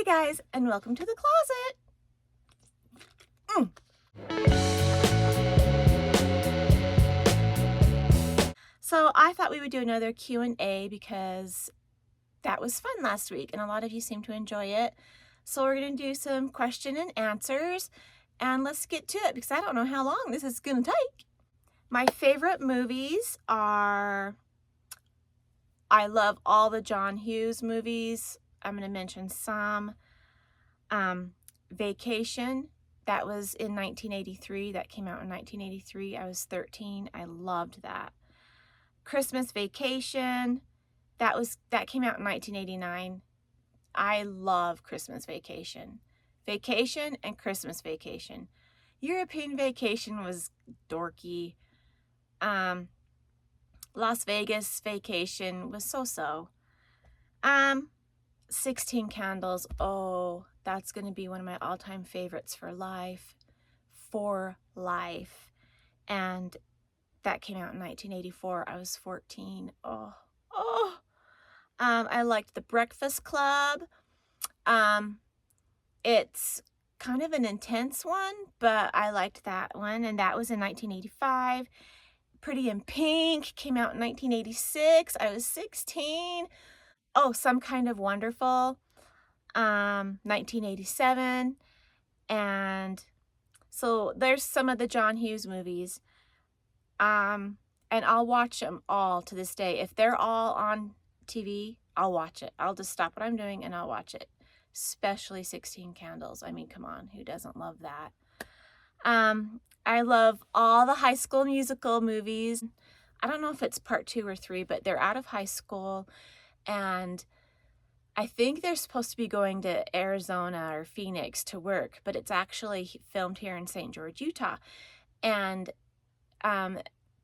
guys, and welcome to the closet. So I thought we would do another Q&A because that was fun last week and a lot of you seemed to enjoy it. So we're going to do some question and answers, and let's get to it because I don't know how long this is going to take. My favorite movies are, I love all the John Hughes movies. I'm going to mention some. Vacation, that was in 1983. That came out in 1983. I was 13. I loved that. Christmas Vacation, that came out in 1989. I love Christmas Vacation. Vacation and Christmas Vacation. European Vacation was dorky. Las Vegas Vacation was so-so. 16 Candles, oh, that's going to be one of my all-time favorites for life. And that came out in 1984. I was 14. I liked The Breakfast Club. It's kind of an intense one, but I liked that one, and that was in 1985. Pretty in Pink came out in 1986. I was 16. Oh, Some Kind of Wonderful, 1987. And so there's some of the John Hughes movies. And I'll watch them all to this day. If they're all on TV, I'll watch it. I'll just stop what I'm doing and I'll watch it. Especially 16 Candles. I mean, come on, who doesn't love that? I love all the High School Musical movies. I don't know if it's part 2 or 3, but they're out of high school, and I think they're supposed to be going to Arizona or Phoenix to work, but it's actually filmed here in St. George, Utah. And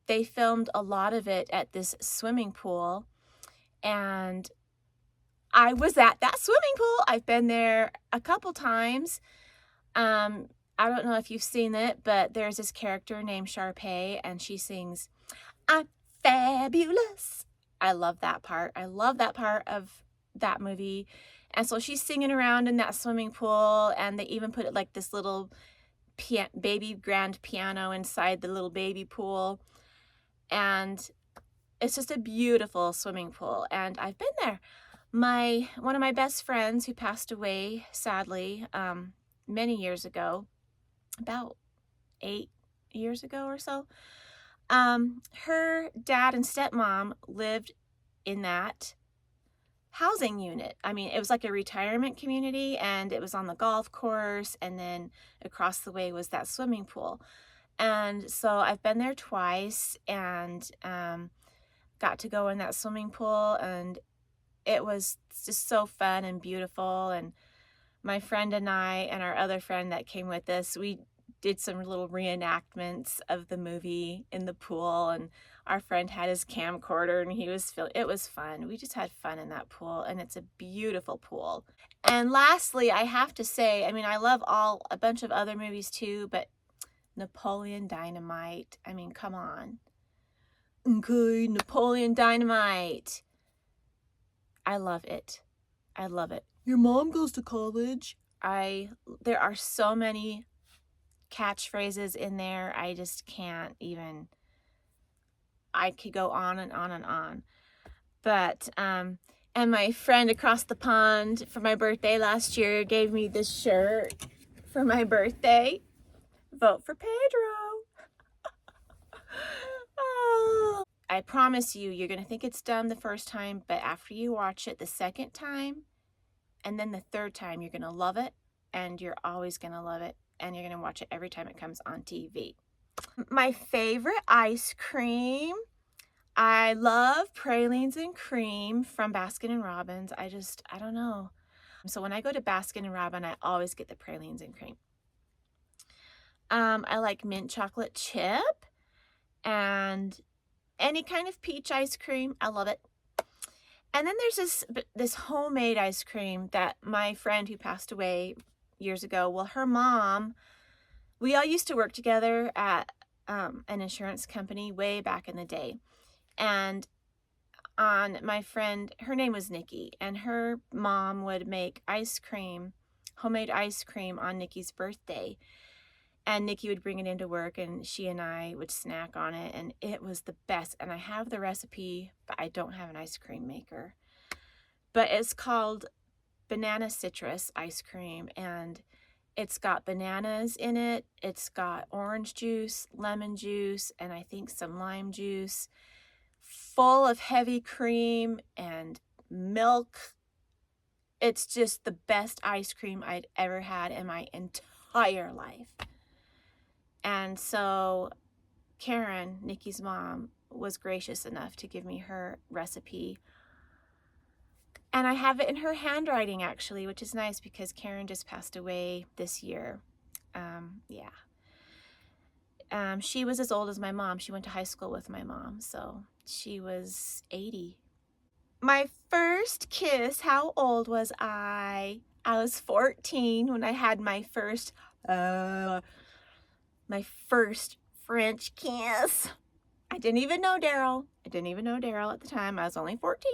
they filmed a lot of it at this swimming pool, and I was at that swimming pool. I've been there a couple times. I don't know if you've seen it, but there's this character named Sharpay, and she sings, "I'm fabulous." I love that part. I love that part of that movie. And so she's singing around in that swimming pool, and they even put it like this little baby grand piano inside the little baby pool. And it's just a beautiful swimming pool, and I've been there. One of my best friends who passed away, sadly, many years ago, about 8 years ago or so, her dad and stepmom lived in that housing unit. I mean, it was like a retirement community, and it was on the golf course, and then across the way was that swimming pool. And so I've been there twice, and got to go in that swimming pool, and it was just so fun and beautiful. And my friend and I and our other friend that came with us, we did some little reenactments of the movie in the pool, and our friend had his camcorder and it was fun. We just had fun in that pool, and it's a beautiful pool. And lastly, I have to say, I mean, I love a bunch of other movies too, but Napoleon Dynamite, I mean, come on. Okay, Napoleon Dynamite. I love it. I love it. Your mom goes to college. There are so many catchphrases in there. I just can't even. I could go on and on and on. But, and my friend across the pond for my birthday last year gave me this shirt for my birthday. Vote for Pedro. Oh. I promise you, you're going to think it's dumb the first time, but after you watch it the second time, and then the third time, you're going to love it, and you're always going to love it, and you're going to watch it every time it comes on TV. My favorite ice cream, I love pralines and cream from Baskin & Robbins. I don't know. So when I go to Baskin & Robbins, I always get the pralines and cream. I like mint chocolate chip, and any kind of peach ice cream. I love it. And then there's this homemade ice cream that my friend who passed away years ago, well, her mom, we all used to work together at an insurance company way back in the day. And on my friend, her name was Nikki, and her mom would make ice cream, homemade ice cream on Nikki's birthday. And Nikki would bring it into work, and she and I would snack on it, and it was the best. And I have the recipe, but I don't have an ice cream maker. But it's called banana citrus ice cream, and it's got bananas in it. It's got orange juice, lemon juice, and I think some lime juice, full of heavy cream and milk. It's just the best ice cream I'd ever had in my entire life. And so Karen, Nikki's mom, was gracious enough to give me her recipe. And I have it in her handwriting, actually, which is nice because Karen just passed away this year. She was as old as my mom. She went to high school with my mom, so she was 80. My first kiss, how old was I? I was 14 when I had my first French kiss. I didn't even know Daryl. I didn't even know Daryl at the time. I was only 14.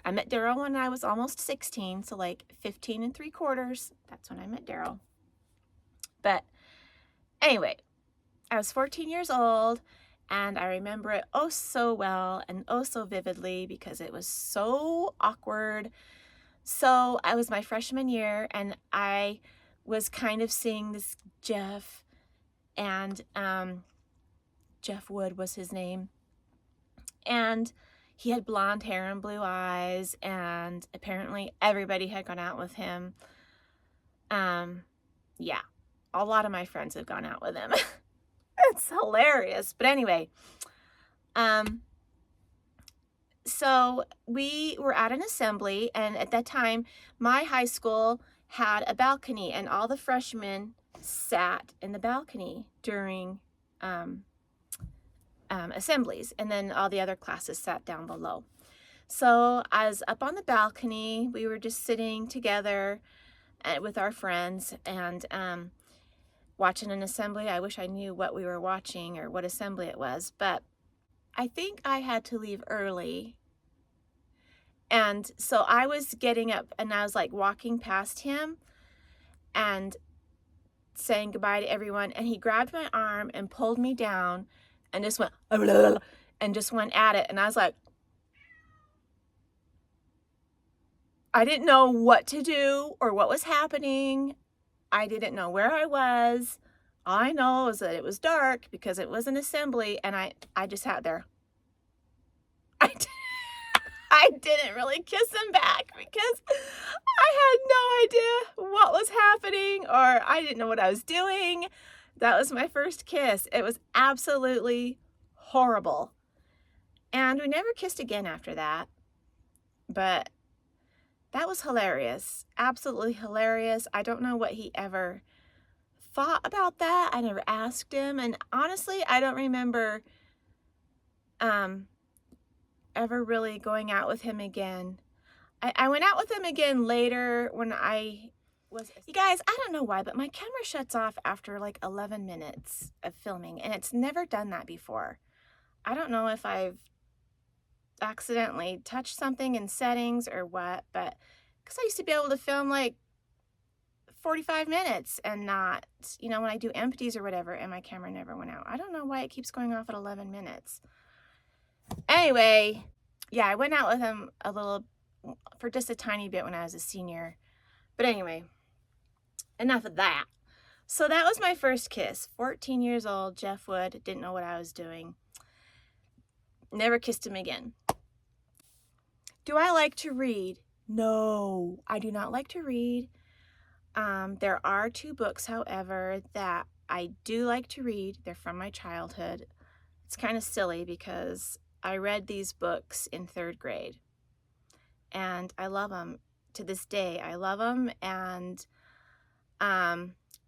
I met Daryl when I was almost 16, so like 15 3/4. That's when I met Daryl. But anyway, I was 14 years old, and I remember it oh so well and oh so vividly because it was so awkward. So I was my freshman year, and I was kind of seeing this Jeff, and Jeff Wood was his name. And he had blonde hair and blue eyes, and apparently everybody had gone out with him. Yeah, a lot of my friends have gone out with him. It's hilarious. But anyway, so we were at an assembly, and at that time, my high school had a balcony, and all the freshmen sat in the balcony during assemblies, and then all the other classes sat down below. So I was up on the balcony. We were just sitting together with our friends and watching an assembly. I wish I knew what we were watching or what assembly it was, but I think I had to leave early. And so I was getting up, and I was like walking past him and saying goodbye to everyone, and he grabbed my arm and pulled me down and just went and just went at it. And I was like, I didn't know what to do or what was happening. I didn't know where I was. All I know is that it was dark because it was an assembly, and I just sat there. I didn't really kiss him back because I had no idea what was happening, or I didn't know what I was doing. That was my first kiss. It was absolutely horrible. And we never kissed again after that. But that was hilarious. Absolutely hilarious. I don't know what he ever thought about that. I never asked him. And honestly, I don't remember ever really going out with him again. I went out with him again later when I was... You guys, I don't know why, but my camera shuts off after like 11 minutes of filming, and it's never done that before. I don't know if I've accidentally touched something in settings or what, but because I used to be able to film like 45 minutes and not, when I do empties or whatever, and my camera never went out. I don't know why it keeps going off at 11 minutes. Anyway, yeah, I went out with him for just a tiny bit when I was a senior. But anyway, enough of that. So that was my first kiss. 14 years old, Jeff Wood, didn't know what I was doing. Never kissed him again. Do I like to read? No, I do not like to read. There are 2 books, however, that I do like to read. They're from my childhood. It's kind of silly because I read these books in 3rd grade, and I love them to this day. I love them, and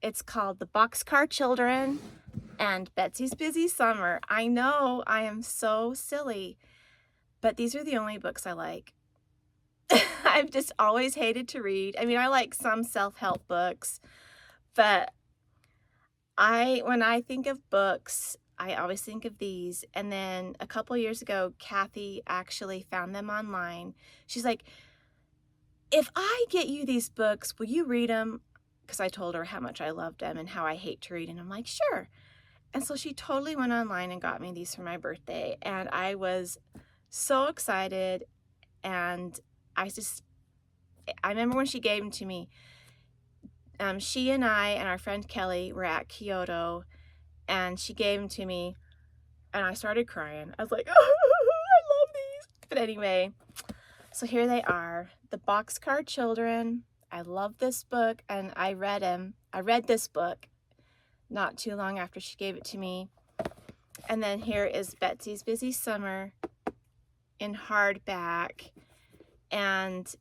it's called The Boxcar Children and Betsy's Busy Summer. I know I am so silly, but these are the only books I like. I've just always hated to read. I mean, I like some self-help books, but when I think of books, I always think of these. And then a couple years ago, Kathy actually found them online. She's like, if I get you these books, will you read them? Because I told her how much I loved them and how I hate to read. And I'm like, sure. And so she totally went online and got me these for my birthday. And I was so excited. And I remember when she gave them to me, she and I and our friend Kelly were at Kyoto, and she gave them to me, and I started crying. I was like, oh, I love these. But anyway, so here they are, The Boxcar Children. I love this book, and I read this book not too long after she gave it to me. And then here is Betsy's Busy Summer in hardback, and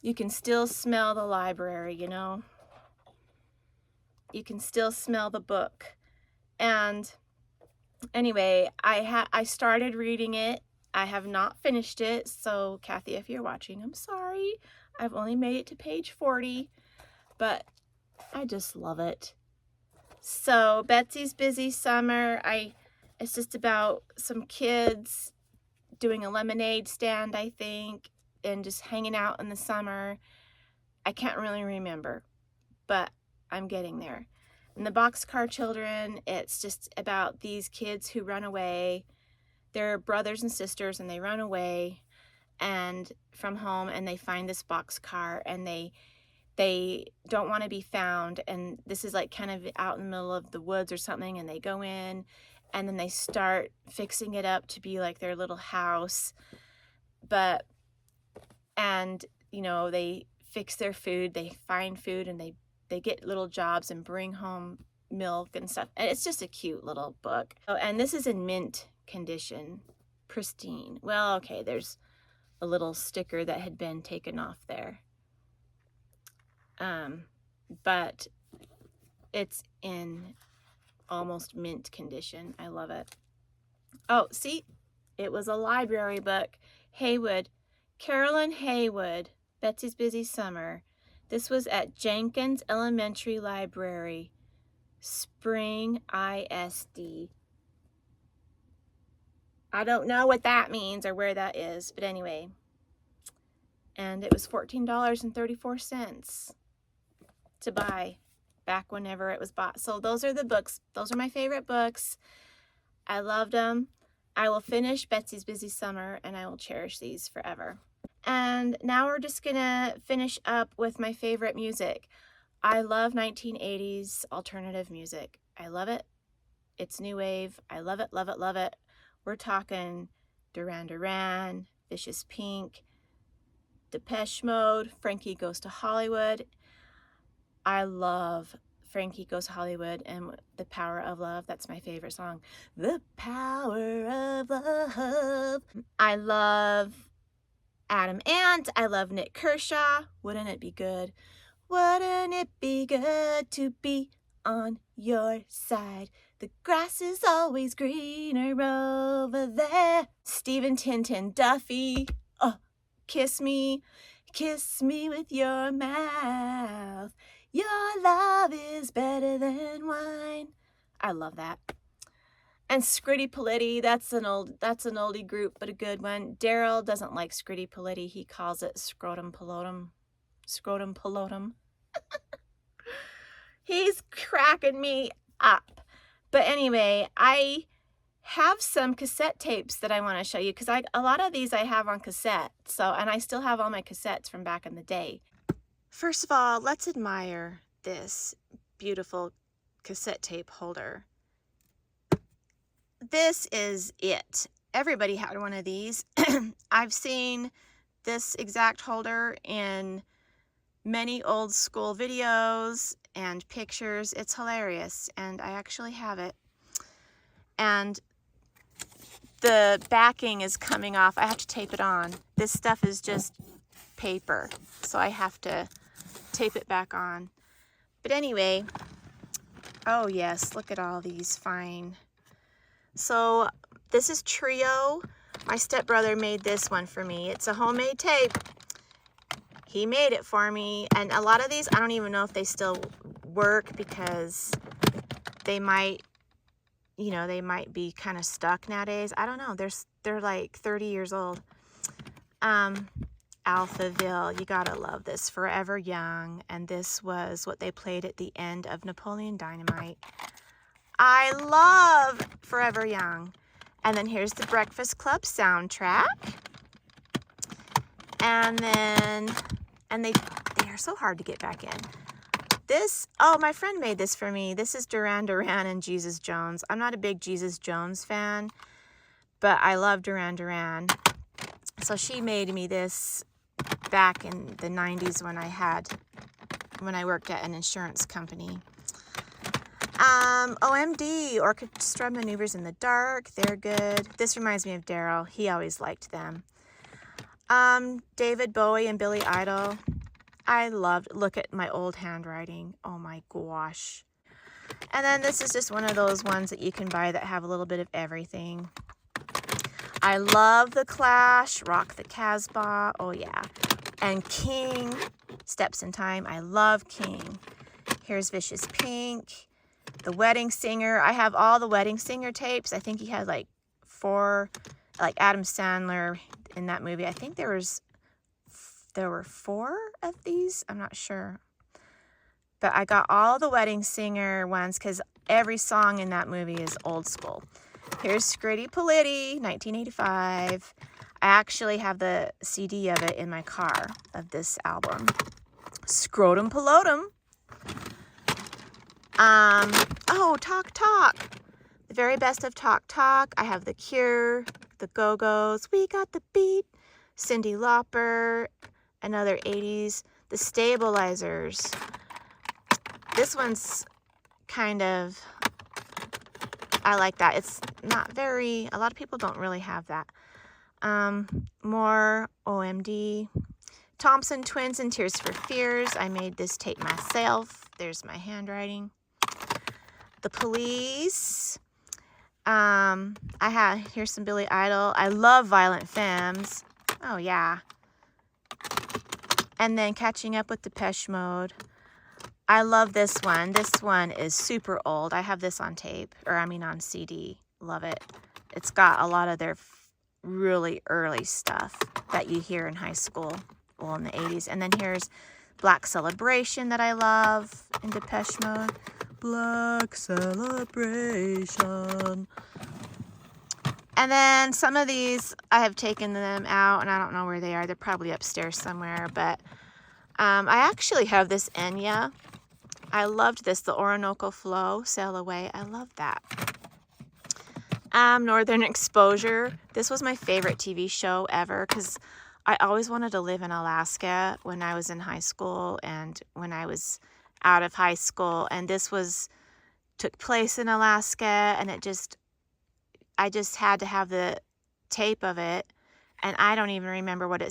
you can still smell the library, you know. You can still smell the book. And anyway, I started reading it. I have not finished it. So Kathy, if you're watching, I'm sorry. I've only made it to page 40, but I just love it. So Betsy's Busy Summer, it's just about some kids doing a lemonade stand, I think, and just hanging out in the summer. I can't really remember, but I'm getting there. And The Boxcar Children, it's just about these kids who run away. They're brothers and sisters, and they run away and from home, and they find this boxcar, and they don't want to be found. And this is like kind of out in the middle of the woods or something, and they go in, and then they start fixing it up to be like their little house. And you know, they fix their food, they find food, and they get little jobs and bring home milk and stuff. And it's just a cute little book. Oh, and this is in mint condition, pristine. Well, okay, there's a little sticker that had been taken off there. But it's in almost mint condition. I love it. Oh, see, it was a library book. Haywood, Carolyn Haywood, Betsy's Busy Summer. This was at Jenkins Elementary Library, Spring ISD. I don't know what that means or where that is, but anyway. And it was $14.34 to buy back whenever it was bought. So those are the books. Those are my favorite books. I loved them. I will finish Betsy's Busy Summer, and I will cherish these forever. And now we're just gonna finish up with my favorite music. I love 1980s alternative music. I love it. It's new wave. I love it, love it, love it. We're talking Duran Duran, Vicious Pink, Depeche Mode, Frankie Goes to Hollywood. I love Frankie Goes to Hollywood and The Power of Love. That's my favorite song. The Power of Love. I love Adam Ant. I love Nick Kershaw. Wouldn't it be good? Wouldn't it be good to be on your side? The grass is always greener over there. Stephen Tintin Duffy. Oh, kiss me with your mouth. Your love is better than wine. I love that. And Scritti Politti, that's an oldie group, but a good one. Daryl doesn't like Scritti Politti. He calls it Scrotum Pilotum. Scrotum Pilotum. He's cracking me up. But anyway, I have some cassette tapes that I want to show you, because a lot of these I have on cassette. And I still have all my cassettes from back in the day. First of all, let's admire this beautiful cassette tape holder. This is it. Everybody had one of these. I've seen this exact holder in many old school videos and pictures. It's hilarious, and I actually have it. And the backing is coming off. I have to tape it on. This stuff is just paper, so I have to tape it back on. But anyway, oh yes, look at all these fine. So this is Trio. My stepbrother made this one for me. It's a homemade tape. He made it for me, and a lot of these I don't even know if they still work because they might, you know, they might be kind of stuck nowadays. I don't know. They're like 30 years old. Alphaville, you gotta love this. Forever Young, and this was what they played at the end of Napoleon Dynamite. I love Forever Young. And then here's the Breakfast Club soundtrack. And then, they are so hard to get back in. This, oh, my friend made this for me. This is Duran Duran and Jesus Jones. I'm not a big Jesus Jones fan, but I love Duran Duran. So she made me this back in the 90s when I worked at an insurance company. OMD, Orchestra Maneuvers in the Dark. They're good. This reminds me of Daryl. He always liked them. David Bowie and Billy Idol. I loved, look at my old handwriting. Oh my gosh. And then this is just one of those ones that you can buy that have a little bit of everything. I love The Clash, Rock the Casbah. Oh yeah. And King, Steps in Time. I love King. Here's Vicious Pink. The Wedding Singer. I have all the Wedding Singer tapes. I think he had like 4, like Adam Sandler in that movie. I think there were 4 of these. I'm not sure. But I got all the Wedding Singer ones because every song in that movie is old school. Here's Scritti Politti, 1985. I actually have the CD of it in my car, of this album. Scrotum Pelotum. Oh, Talk Talk. The very best of Talk Talk. I have The Cure, The Go-Go's, We Got the Beat, Cyndi Lauper, another 80s, The Stabilizers. This one's kind of, I like that. It's not very, a lot of people don't really have that. More OMD. Thompson Twins and Tears for Fears. I made this tape myself. There's my handwriting. The Police. Here's some Billy Idol. I love Violent Femmes. Oh yeah. And then Catching Up with Depeche Mode. I love this one. This one is super old. I have this on tape, or I mean on CD. Love it. It's got a lot of their really early stuff that you hear in high school, well, in the 80s. And then here's Black Celebration that I love in Depeche Mode. Black Celebration. And then some of these, I have taken them out, and I don't know where they are. They're probably upstairs somewhere, but I actually have this Enya. I loved this, the Orinoco Flow, Sail Away. I love that. Northern Exposure. This was my favorite TV show ever because I always wanted to live in Alaska when I was in high school and when I was out of high school. And this took place in Alaska, and I just had to have the tape of it. And I don't even remember what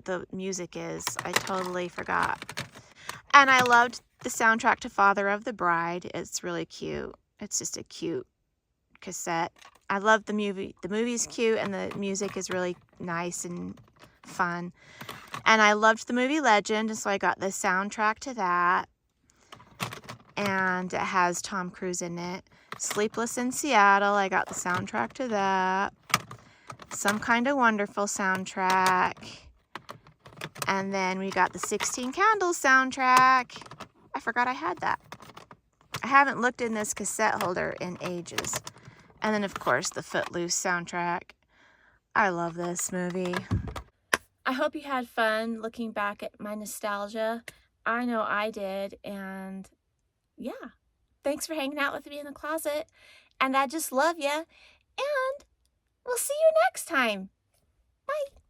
the music is. I totally forgot. And I loved the soundtrack to Father of the Bride. It's really cute. It's just a cute cassette. I love the movie. The movie's cute, and the music is really nice and fun. And I loved the movie Legend, and so I got the soundtrack to that. And it has Tom Cruise in it. Sleepless in Seattle. I got the soundtrack to that. Some Kind of Wonderful soundtrack. And then we got the 16 Candles soundtrack. I forgot I had that. I haven't looked in this cassette holder in ages. And then, of course, the Footloose soundtrack. I love this movie. I hope you had fun looking back at my nostalgia. I know I did. And yeah, thanks for hanging out with me in the closet. And I just love you. And we'll see you next time. Bye.